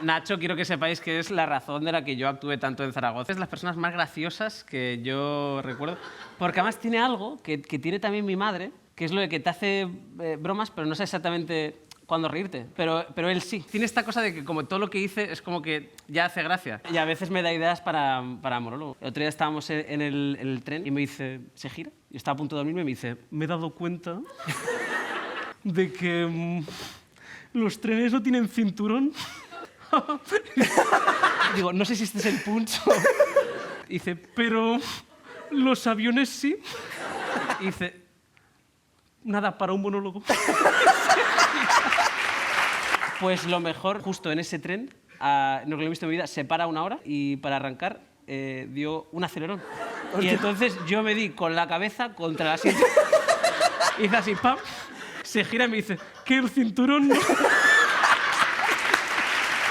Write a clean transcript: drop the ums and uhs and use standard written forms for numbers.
Nacho, quiero que sepáis que es la razón de la que yo actué tanto en Zaragoza. Es de las personas más graciosas que yo recuerdo. Porque además tiene algo que tiene también mi madre, que es lo de que te hace bromas, pero no sé exactamente cuándo reírte. Pero él sí. Tiene esta cosa de que como todo lo que hice es como que ya hace gracia. Y a veces me da ideas para monólogo. El otro día estábamos en el tren y me dice, ¿se gira? Yo estaba a punto de dormirme y me dice, me he dado cuenta de que los trenes no tienen cinturón. Digo, no sé si este es el punto. Dice, pero los aviones sí. Dice, nada, para un monólogo. Pues lo mejor, justo en ese tren, no lo he visto en mi vida, se para 1 hora y para arrancar dio un acelerón. Y entonces yo me di con la cabeza contra el asiento. Hice así, ¡pam! Se gira y me dice, ¿qué el cinturón no?